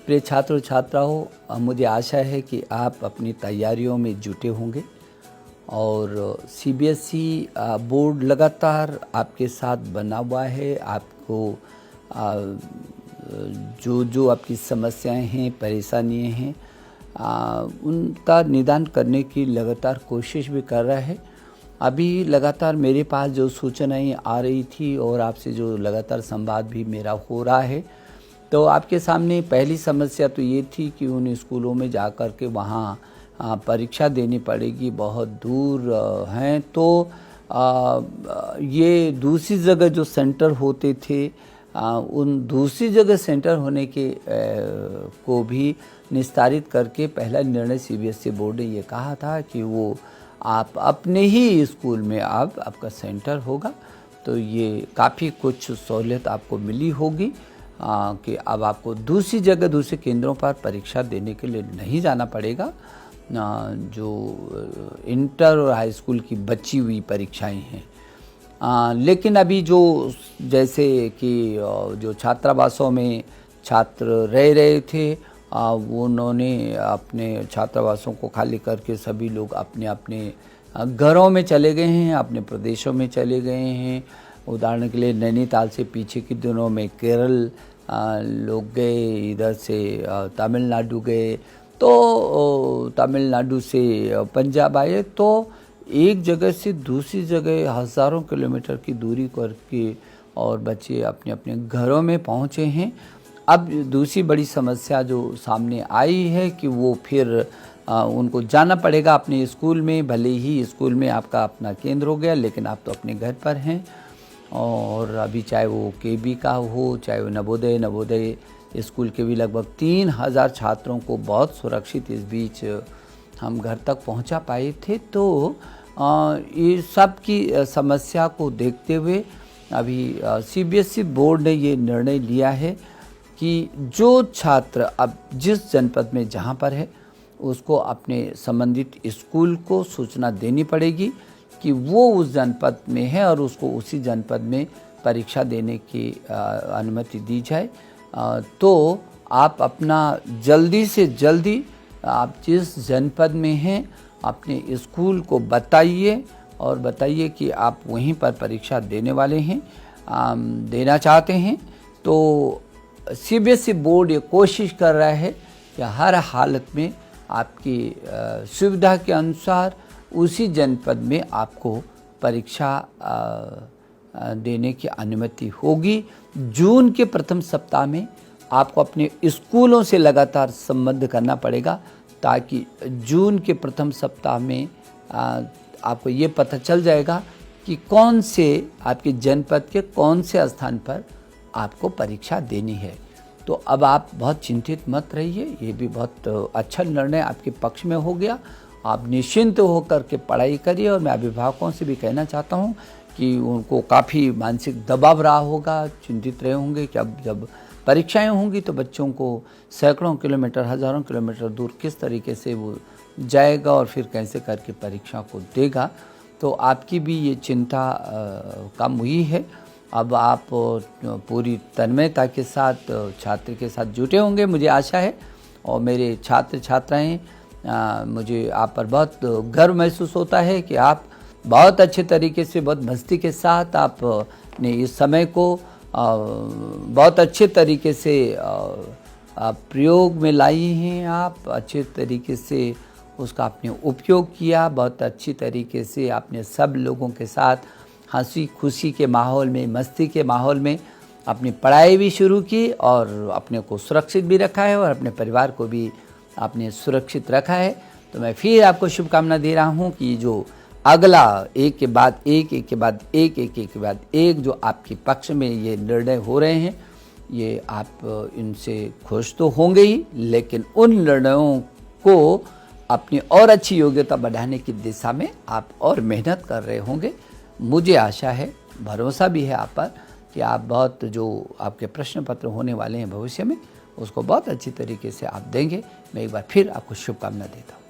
प्रिय छात्र और छात्राओं, मुझे आशा है कि आप अपनी तैयारियों में जुटे होंगे और सीबीएसई बोर्ड लगातार आपके साथ बना हुआ है। आपको जो जो आपकी समस्याएं हैं, परेशानियां हैं, उनका निदान करने की लगातार कोशिश भी कर रहा है। अभी लगातार मेरे पास जो सूचनाएं आ रही थी और आपसे जो लगातार संवाद भी मेरा हो रहा है, तो आपके सामने पहली समस्या तो ये थी कि उन स्कूलों में जाकर के वहाँ परीक्षा देनी पड़ेगी, बहुत दूर हैं, तो ये दूसरी जगह जो सेंटर होते थे, उन दूसरी जगह सेंटर होने के को भी निस्तारित करके पहला निर्णय सीबीएसई बोर्ड ने ये कहा था कि वो आप अपने ही स्कूल में आपका सेंटर होगा। तो ये काफ़ी कुछ सहूलियत आपको मिली होगी कि अब आपको दूसरी जगह, दूसरे केंद्रों पर परीक्षा देने के लिए नहीं जाना पड़ेगा। जो इंटर और हाई स्कूल की बची हुई परीक्षाएं हैं, लेकिन अभी जो जैसे कि जो छात्रावासों में छात्र रह रहे थे, वो उन्होंने अपने छात्रावासों को खाली करके सभी लोग अपने अपने घरों में चले गए हैं, अपने प्रदेशों में चले गए हैं। उदाहरण के लिए नैनीताल से पीछे के दिनों में केरल लोग गए, इधर से तमिलनाडु गए, तो तमिलनाडु से पंजाब आए। तो एक जगह से दूसरी जगह हज़ारों किलोमीटर की दूरी करके और बच्चे अपने अपने घरों में पहुँचे हैं। अब दूसरी बड़ी समस्या जो सामने आई है कि वो फिर उनको जाना पड़ेगा अपने स्कूल में। भले ही स्कूल में आपका अपना केंद्र हो गया, लेकिन आप तो अपने घर पर हैं। और अभी चाहे वो केबी का हो, चाहे वो नवोदय स्कूल के भी लगभग 3000 छात्रों को बहुत सुरक्षित इस बीच हम घर तक पहुंचा पाए थे। तो ये सब की समस्या को देखते हुए अभी सीबीएसई बोर्ड ने ये निर्णय लिया है कि जो छात्र अब जिस जनपद में जहाँ पर है, उसको अपने संबंधित स्कूल को सूचना देनी पड़ेगी कि वो उस जनपद में है और उसको उसी जनपद में परीक्षा देने की अनुमति दी जाए। तो आप अपना जल्दी से जल्दी आप जिस जनपद में हैं अपने स्कूल को बताइए और बताइए कि आप वहीं पर परीक्षा देने वाले हैं, देना चाहते हैं। तो सीबीएसई बोर्ड ये कोशिश कर रहा है कि हर हालत में आपकी सुविधा के अनुसार उसी जनपद में आपको परीक्षा देने की अनुमति होगी। जून के प्रथम सप्ताह में आपको अपने स्कूलों से लगातार संबंध करना पड़ेगा, ताकि जून के प्रथम सप्ताह में आपको ये पता चल जाएगा कि कौन से आपके जनपद के कौन से स्थान पर आपको परीक्षा देनी है। तो अब आप बहुत चिंतित मत रहिए, ये भी बहुत अच्छा निर्णय आपके पक्ष में हो गया। आप निश्चिंत होकर के पढ़ाई करिए। और मैं अभिभावकों से भी कहना चाहता हूँ कि उनको काफ़ी मानसिक दबाव रहा होगा, चिंतित रहे होंगे कि अब जब परीक्षाएं होंगी तो बच्चों को सैकड़ों किलोमीटर, हज़ारों किलोमीटर दूर किस तरीके से वो जाएगा और फिर कैसे करके परीक्षा को देगा। तो आपकी भी ये चिंता कम हुई है। अब आप पूरी तन्मयता के साथ छात्र के साथ जुटे होंगे, मुझे आशा है। और मेरे छात्र छात्राएं, मुझे आप पर बहुत गर्व महसूस होता है कि आप बहुत अच्छे तरीके से, बहुत मस्ती के साथ आपने इस समय को बहुत अच्छे तरीके से प्रयोग में लाई हैं। आप अच्छे तरीके से उसका आपने उपयोग किया, बहुत अच्छी तरीके से आपने सब लोगों के साथ हंसी खुशी के माहौल में, मस्ती के माहौल में अपनी पढ़ाई भी शुरू की और अपने को सुरक्षित भी रखा है और अपने परिवार को भी आपने सुरक्षित रखा है। तो मैं फिर आपको शुभकामना दे रहा हूँ कि जो अगला एक के बाद एक, एक के बाद एक, एक के बाद एक जो आपके पक्ष में ये निर्णय हो रहे हैं, ये आप इनसे खुश तो होंगे ही, लेकिन उन निर्णयों को अपनी और अच्छी योग्यता बढ़ाने की दिशा में आप और मेहनत कर रहे होंगे। मुझे आशा है, भरोसा भी है आप पर कि आप बहुत जो आपके प्रश्न पत्र होने वाले हैं भविष्य में, उसको बहुत अच्छी तरीके से आप देंगे। मैं एक बार फिर आपको शुभकामना देता हूँ।